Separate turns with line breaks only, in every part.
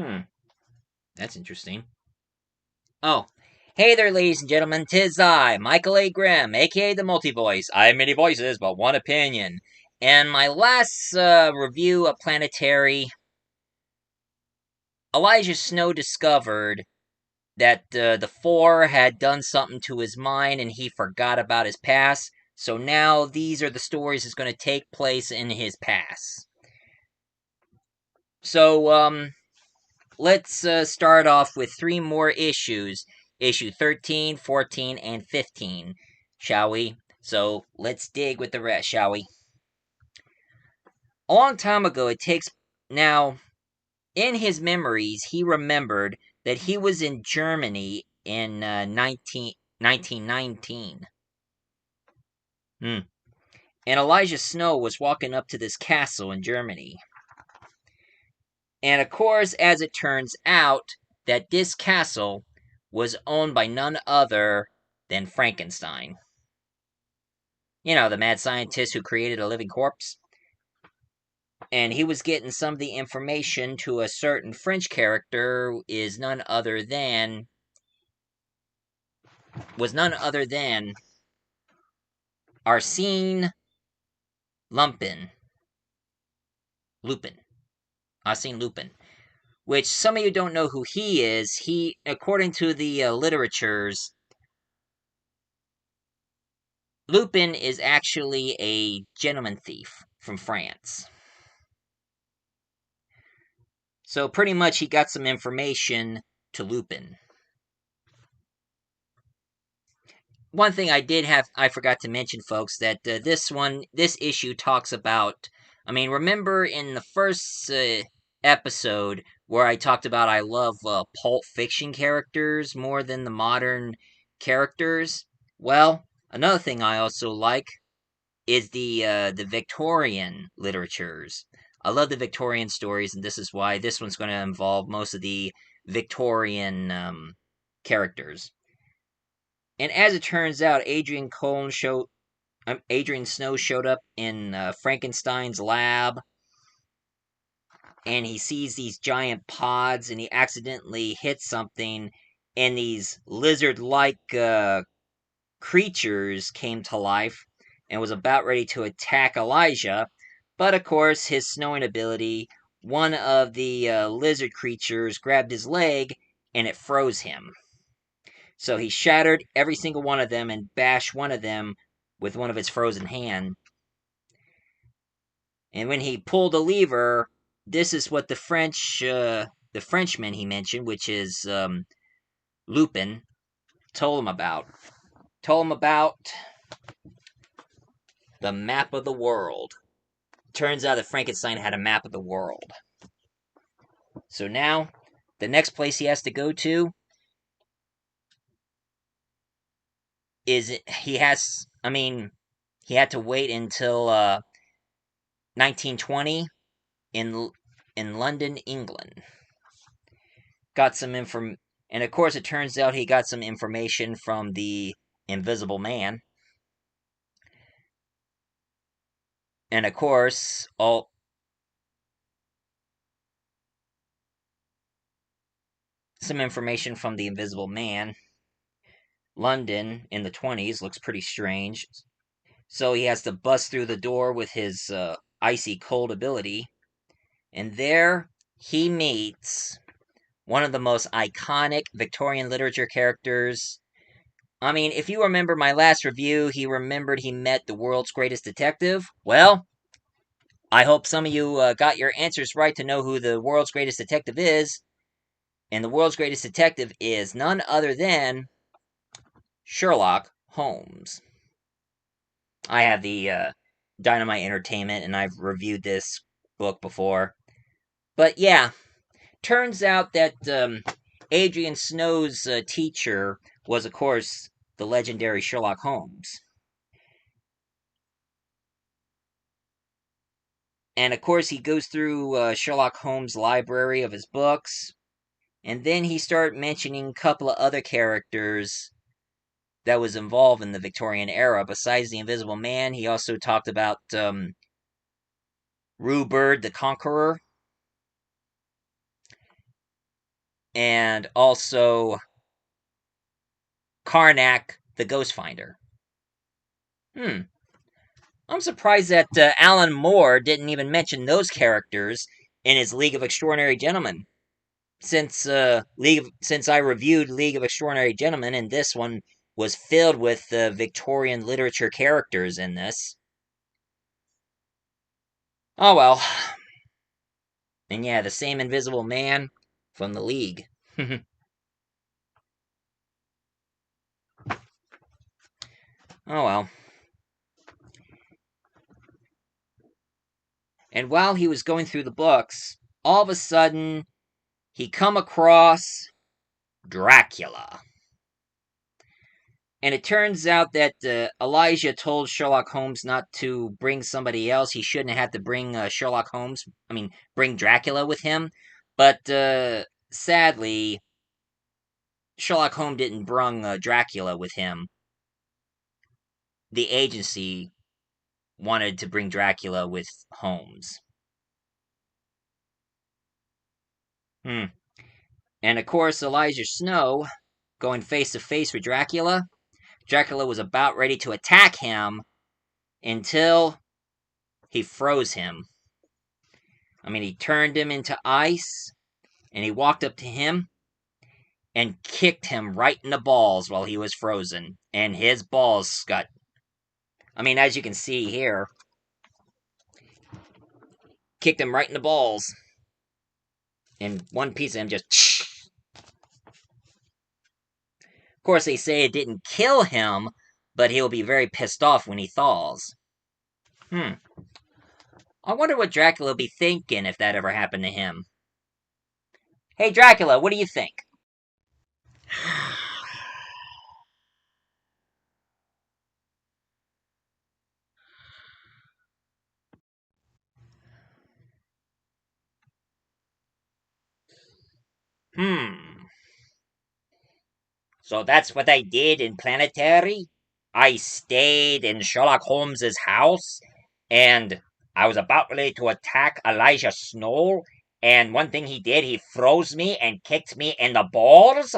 Hmm, that's interesting. Oh, hey there, ladies and gentlemen. 'Tis I, Michael A. Grimm, aka the Multi-Voice. I have many voices, but one opinion. In my last review of Planetary, Elijah Snow discovered that the Four had done something to his mind and he forgot about his past. So now these are the stories that's going to take place in his past. So, let's start off with three more issues. Issue 13, 14, and 15, shall we? So, let's dig with the rest, shall we? A long time ago, it takes. Now, in his memories, he remembered that he was in Germany in 1919. Hmm. And Elijah Snow was walking up to this castle in Germany. And of course, as it turns out, that this castle was owned by none other than Frankenstein. You know, the mad scientist who created a living corpse. And he was getting some of the information to a certain French character is none other than was none other than Arsene Lupin. Lupin. Arsene Lupin. Which some of you don't know who he is. He, according to the literatures, Lupin is actually a gentleman thief from France. So pretty much he got some information to Lupin. One thing I forgot to mention, folks, that this issue talks about. I mean, remember in the first episode where I talked about I love Pulp Fiction characters more than the modern characters? Well, another thing I also like is the Victorian literatures. I love the Victorian stories, and this is why this one's going to involve most of the Victorian characters. And as it turns out, Adrian Snow showed up in Frankenstein's lab, and he sees these giant pods, and he accidentally hits something, and these lizard-like creatures came to life and was about ready to attack Elijah. But of course, his snowing ability, one of the lizard creatures grabbed his leg and it froze him. So he shattered every single one of them and bashed one of them with one of his frozen hand. And when he pulled a lever, this is what the Frenchman he mentioned, which is Lupin, told him about. Told him about the map of the world. Turns out that Frankenstein had a map of the world. So now, the next place he has to go to is he has. I mean, he had to wait until 1920 in London, England. Got some inform, and of course, it turns out he got some information from the Invisible Man, and of course, all some information from the Invisible Man. London in the 20s looks pretty strange, so he has to bust through the door with his icy cold ability, and there he meets one of the most iconic Victorian literature characters. I mean, if you remember my last review, he remembered he met the world's greatest detective. Well, I hope some of you got your answers right to know who the world's greatest detective is. And the world's greatest detective is none other than Sherlock Holmes. I have the Dynamite Entertainment, and I've reviewed this book before. But yeah, turns out that Adrian Snow's teacher was, of course, the legendary Sherlock Holmes. And of course, he goes through Sherlock Holmes' library of his books, and then he started mentioning a couple of other characters that was involved in the Victorian era. Besides the Invisible Man, he also talked about Rupert the Conqueror. and also Karnak, the Ghost Finder. I'm surprised that Alan Moore didn't even mention those characters in his League of Extraordinary Gentlemen. Since I reviewed League of Extraordinary Gentlemen, and this one was filled with Victorian literature characters in this. Oh well. And yeah, the same Invisible Man from the League. Oh well. And while he was going through the books, all of a sudden, he come across Dracula. And it turns out that Elijah told Sherlock Holmes not to bring somebody else. He shouldn't have had to bring bring Dracula with him. But sadly, Sherlock Holmes didn't bring Dracula with him. The agency wanted to bring Dracula with Holmes. Hmm. And of course, Elijah Snow, going face to face with Dracula, Dracula was about ready to attack him until he froze him. He turned him into ice, and he walked up to him and kicked him right in the balls while he was frozen. And his balls got, as you can see here, kicked him right in the balls. And one piece of him just. Of course, they say it didn't kill him, but he'll be very pissed off when he thaws. I wonder what Dracula will be thinking if that ever happened to him. Hey, Dracula, what do you think? Hmm. So that's what I did in Planetary? I stayed in Sherlock Holmes's house, and I was about ready to attack Elijah Snow, and one thing he did, he froze me and kicked me in the balls?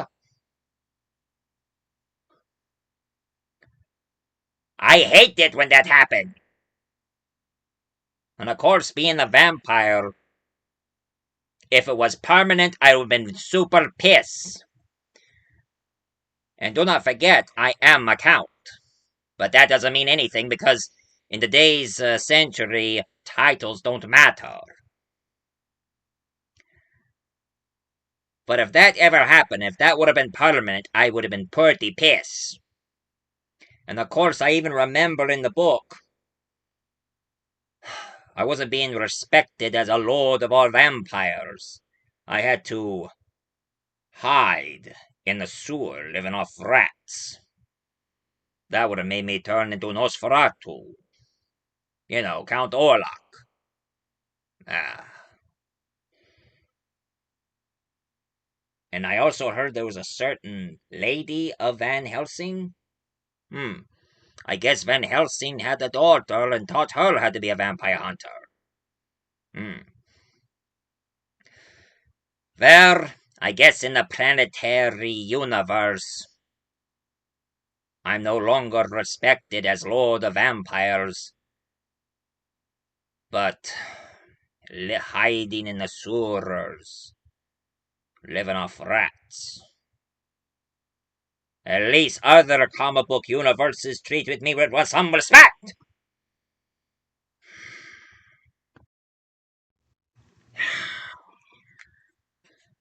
I hate it when that happened. And of course, being a vampire, if it was permanent, I would have been super pissed. And do not forget, I am a count. But that doesn't mean anything because in today's century, titles don't matter. But if that ever happened, if that would have been permanent, I would have been pretty pissed. And of course, I even remember in the book, I wasn't being respected as a lord of all vampires. I had to hide in the sewer living off rats. That would have made me turn into Nosferatu. Count Orlok. Ah. And I also heard there was a certain Lady of Van Helsing. I guess Van Helsing had a daughter and taught her how to be a vampire hunter. Well, I guess in the planetary universe, I'm no longer respected as Lord of Vampires, but hiding in the sewers, living off rats. At least other comic book universes treated me with some respect.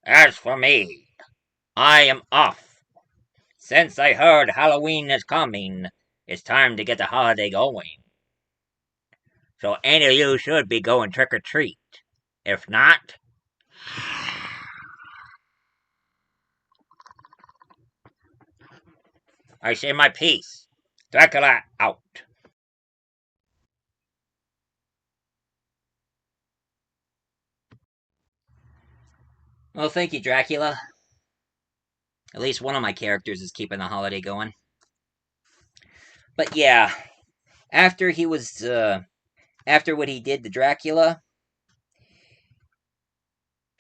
As for me, I am off. Since I heard Halloween is coming, it's time to get the holiday going. So any of you should be going trick or treat. If not, I say my piece. Dracula out. Well, thank you, Dracula. At least one of my characters is keeping the holiday going. But yeah, after he was, after what he did to Dracula,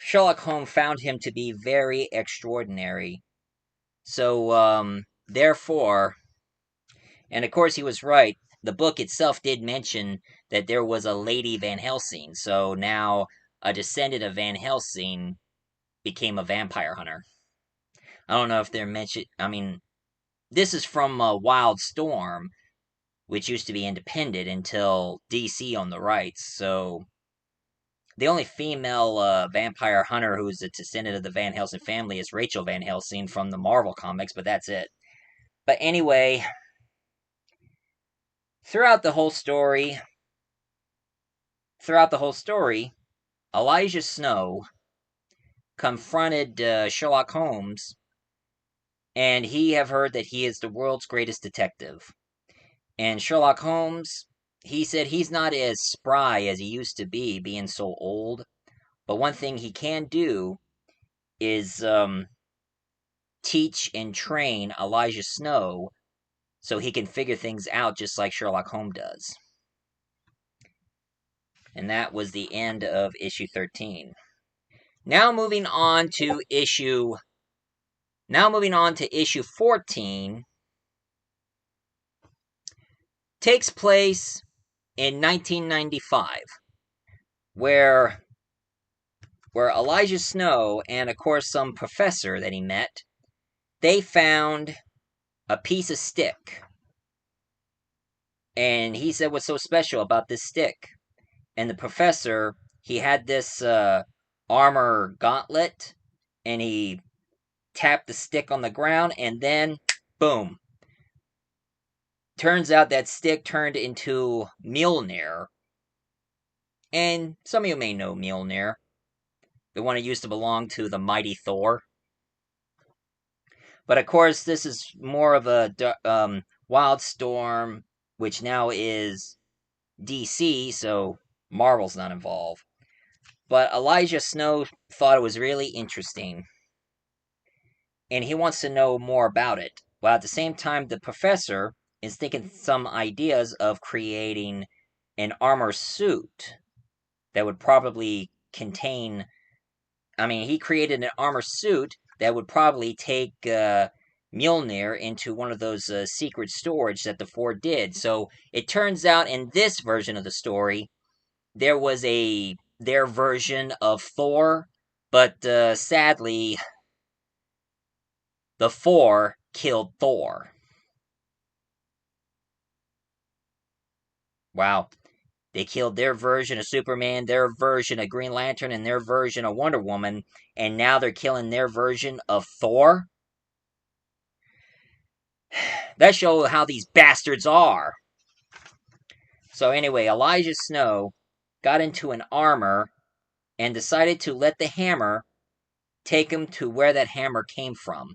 Sherlock Holmes found him to be very extraordinary. So, therefore, and of course he was right, the book itself did mention that there was a Lady Van Helsing, so now a descendant of Van Helsing became a vampire hunter. I don't know if they're mentioned. I mean, this is from Wild Storm, which used to be independent until DC on the rights. So the only female vampire hunter who's a descendant of the Van Helsing family is Rachel Van Helsing from the Marvel comics, but that's it. But anyway, throughout the whole story, throughout the whole story, Elijah Snow confronted Sherlock Holmes, and he have heard that he is the world's greatest detective. And Sherlock Holmes, he said he's not as spry as he used to be, being so old. But one thing he can do is teach and train Elijah Snow so he can figure things out just like Sherlock Holmes does. And that was the end of issue 13. Now moving on to issue 14 takes place in 1995 where Elijah Snow and of course some professor that he met, they found a piece of stick. And he said what's so special about this stick. And the professor, he had this armor gauntlet, and he tapped the stick on the ground, and then, boom. Turns out that stick turned into Mjolnir. And some of you may know Mjolnir, the one that used to belong to the mighty Thor. But of course, this is more of a Wildstorm, which now is DC, so Marvel's not involved. But Elijah Snow thought it was really interesting, and he wants to know more about it. While at the same time, the professor is thinking some ideas of creating an armor suit that would probably contain. I mean, he created an armor suit that would probably take Mjolnir into one of those secret storage that the Four did. So it turns out in this version of the story, there was their version of Thor, but sadly, the Four killed Thor. Wow. They killed their version of Superman, their version of Green Lantern, and their version of Wonder Woman, and now they're killing their version of Thor? That shows how these bastards are. So anyway, Elijah Snow got into an armor and decided to let the hammer take him to where that hammer came from.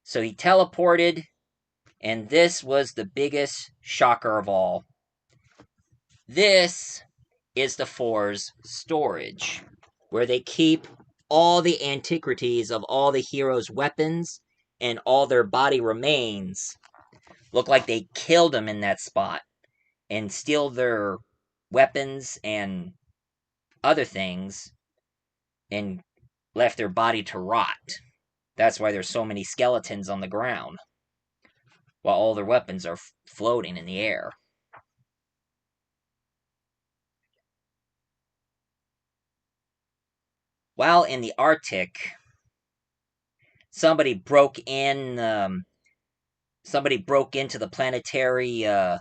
So he teleported, and this was the biggest shocker of all. This is the Four's storage, where they keep all the antiquities of all the heroes' weapons and all their body remains. Look like they killed them in that spot and steal their weapons and other things and left their body to rot. That's why there's so many skeletons on the ground, while all their weapons are floating in the air. While in the Arctic, somebody broke into the planetary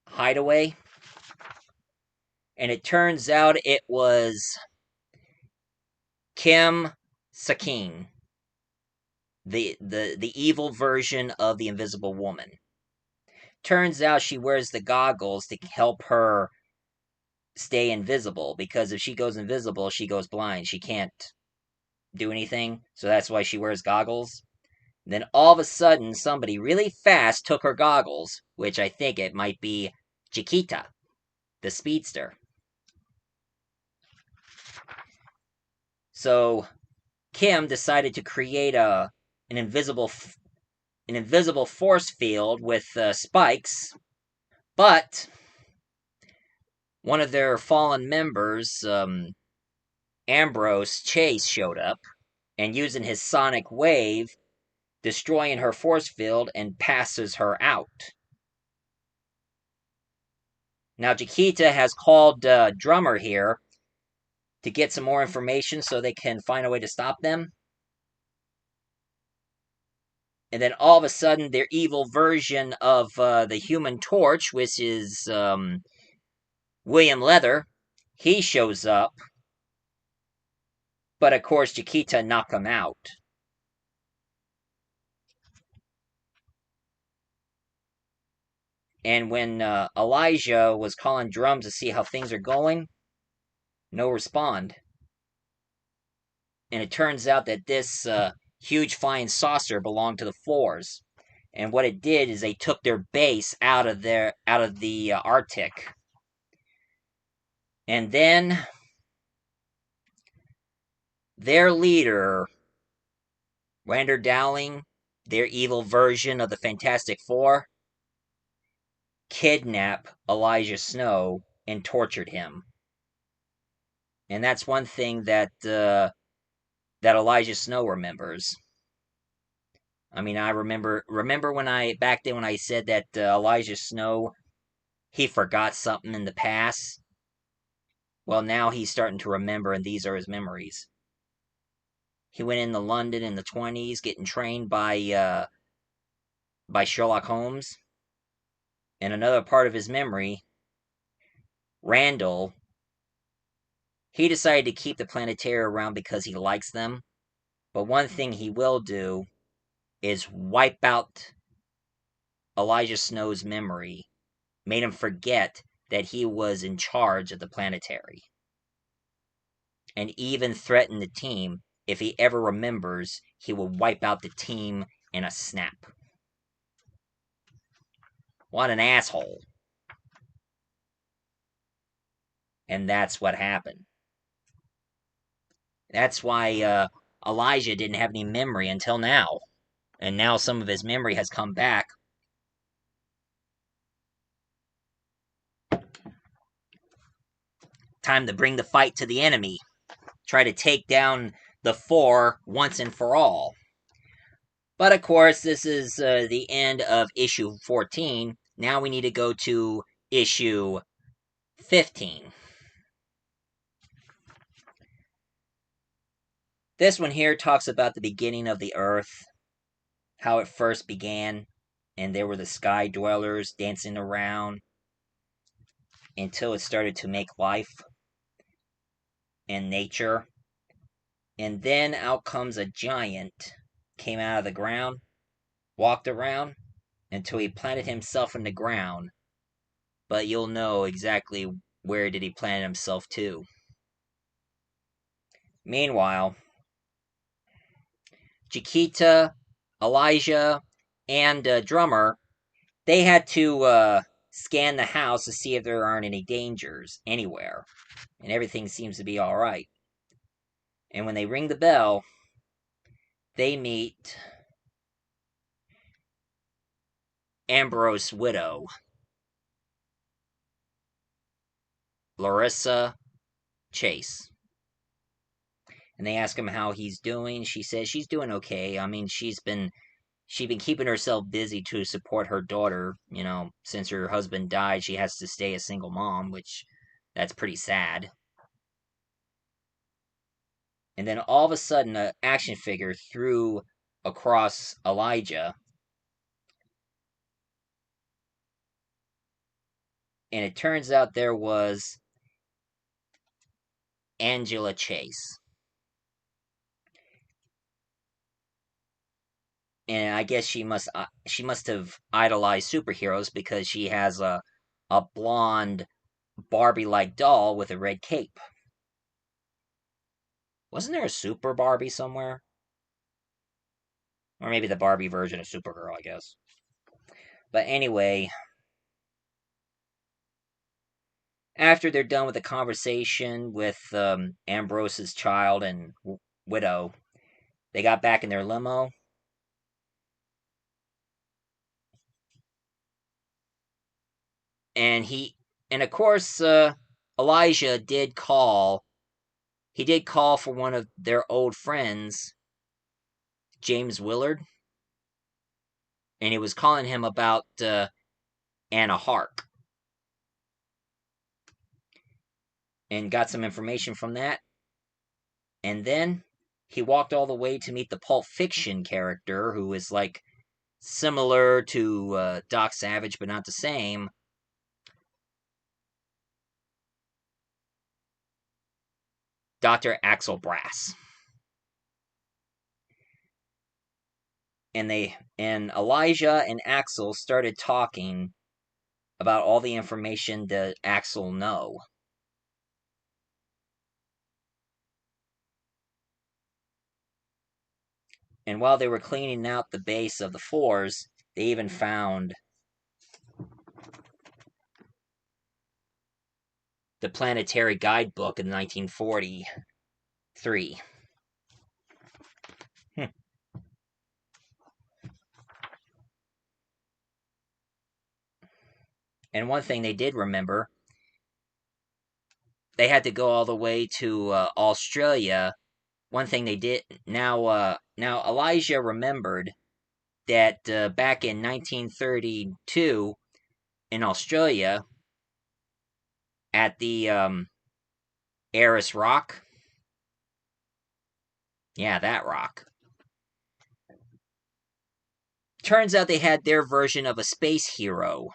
hideaway, and it turns out it was Kim Sakine, the evil version of the Invisible Woman. Turns out she wears the goggles to help her stay invisible, because if she goes invisible, she goes blind. She can't do anything, so that's why she wears goggles. Then all of a sudden, somebody really fast took her goggles, which I think it might be Chiquita, the speedster. So Kim decided to create an invisible force field with spikes, but one of their fallen members Ambrose Chase showed up and using his sonic wave, destroying her force field and passes her out. Now Chiquita has called Drummer here to get some more information so they can find a way to stop them. And then all of a sudden, their evil version of the Human Torch, which is William Leather, he shows up. But of course, Chiquita knocked him out. And when Elijah was calling drums to see how things are going, no respond. And it turns out that this huge flying saucer belonged to the Fours. And what it did is they took their base out of the Arctic. And then their leader, Rander Dowling, their evil version of the Fantastic Four, kidnapped Elijah Snow and tortured him. And that's one thing that Elijah Snow remembers. I mean, I remember when back then when I said that Elijah Snow, he forgot something in the past. Well, now he's starting to remember, and these are his memories. He went into London in the 20s, getting trained by Sherlock Holmes. And another part of his memory, Randall, he decided to keep the Planetary around because he likes them. But one thing he will do is wipe out Elijah Snow's memory, made him forget that he was in charge of the Planetary, and even threaten the team if he ever remembers, he will wipe out the team in a snap. What an asshole. And that's what happened. That's why Elijah didn't have any memory until now. And now some of his memory has come back. Time to bring the fight to the enemy. Try to take down the Four once and for all. But of course, this is the end of issue 14. Now we need to go to issue 15. This one here talks about the beginning of the Earth, how it first began, and there were the sky dwellers dancing around until it started to make life and nature. And then out comes a giant, came out of the ground, walked around until he planted himself in the ground. But you'll know exactly where did he plant himself to. Meanwhile, Chiquita, Elijah, and Drummer, they had to scan the house to see if there aren't any dangers anywhere. And everything seems to be alright. And when they ring the bell, they meet Ambrose's widow, Larissa Chase. And they ask him how he's doing. She says she's doing okay. I mean, she's been keeping herself busy to support her daughter. You know, since her husband died, she has to stay a single mom, which that's pretty sad. And then all of a sudden, an action figure threw across Elijah, and it turns out there was Angela Chase. And I guess she must have idolized superheroes because she has a blonde Barbie-like doll with a red cape. Wasn't there a Super Barbie somewhere? Or maybe the Barbie version of Supergirl, I guess. But anyway, after they're done with the conversation with Ambrose's child and widow, they got back in their limo. And of course, Elijah did call he did call for one of their old friends, James Willard, and he was calling him about Anna Hark, and got some information from that. And then he walked all the way to meet the Pulp Fiction character, who is like similar to Doc Savage, but not the same. Dr. Axel Brass. And Elijah and Axel started talking about all the information that Axel know. And while they were cleaning out the base of the floors, they even found the Planetary Guidebook in 1943. And one thing they did remember, they had to go all the way to Australia. One thing they did now Elijah remembered that back in 1932 in Australia at the Ayers Rock. Yeah, that rock. Turns out they had their version of a space hero.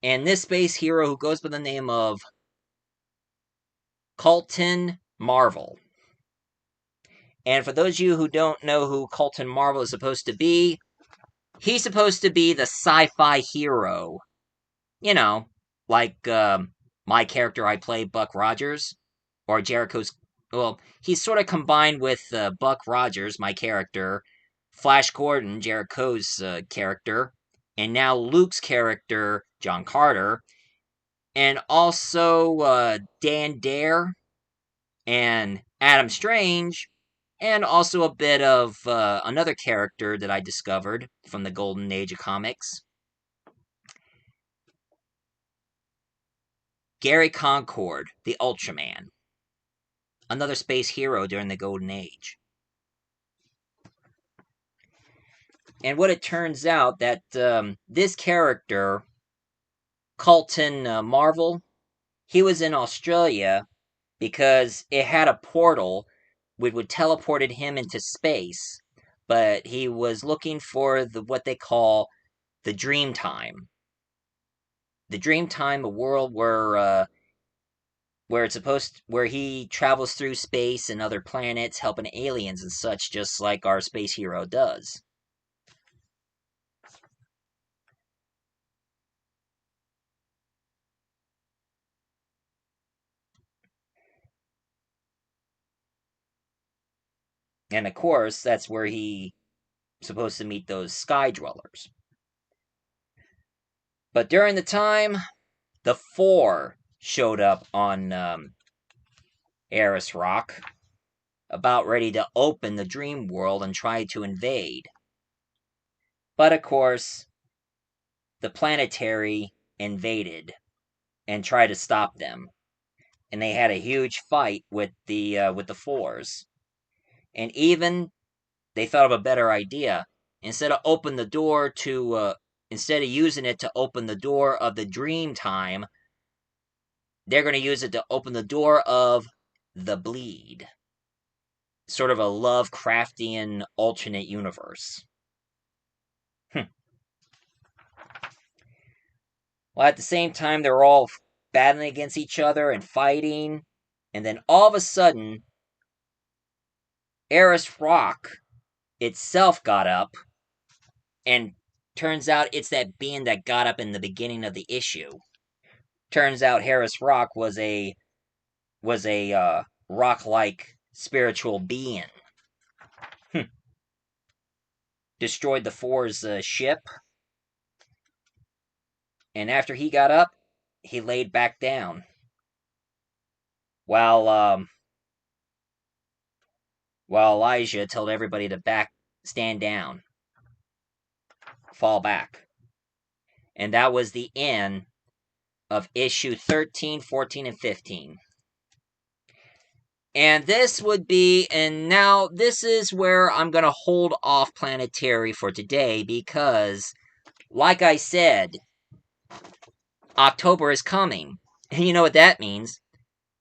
And this space hero, who goes by the name of Colton Marvel. And for those of you who don't know who Colton Marvel is supposed to be, he's supposed to be the sci-fi hero. You know, like my character I play, Buck Rogers, or Jericho's. Well, he's sort of combined with Buck Rogers, my character, Flash Gordon, Jericho's character, and now Luke's character, John Carter, and also Dan Dare and Adam Strange, and also a bit of another character that I discovered from the golden age of comics, Gary Concord, the Ultraman, another space hero during the golden age. And what it turns out that this character, Colton Marvel, he was in Australia because it had a portal which would teleported him into space, but he was looking for what they call the dream time. The dream time, a world where he travels through space and other planets, helping aliens and such, just like our space hero does. And of course, that's where he's supposed to meet those sky dwellers. But during the time, the Four showed up on Eris Rock, about ready to open the dream world and try to invade. But of course, the Planetary invaded and tried to stop them, and they had a huge fight with the Fours. And even they thought of a better idea. Instead of instead of using it to open the door of the dream time, they're going to use it to open the door of the bleed. Sort of a Lovecraftian alternate universe. Well, at the same time, they're all battling against each other and fighting. And then all of a sudden, Eris Rock itself got up. And turns out it's that being that got up in the beginning of the issue. Turns out Harris Rock was a rock-like spiritual being. Destroyed the Four's ship, and after he got up, he laid back down. While Elijah told everybody to stand down, fall back. And that was the end of issue 13, 14, and 15. And this would be, and now this is where I'm going to hold off Planetary for today because, like I said, October is coming. And you know what that means?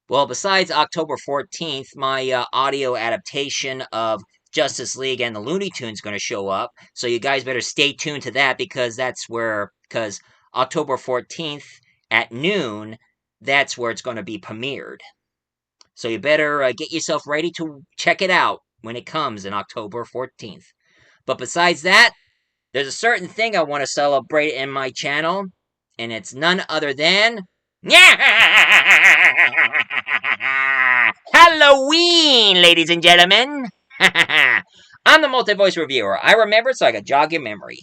Well, besides October 14th, my audio adaptation of Justice League and the Looney Tunes going to show up. So you guys better stay tuned to that because because October 14th at noon, that's where it's going to be premiered. So you better get yourself ready to check it out when it comes in October 14th. But besides that, there's a certain thing I want to celebrate in my channel, and it's none other than Halloween, ladies and gentlemen. I'm the multi-voice reviewer. I remember so I can jog your memory.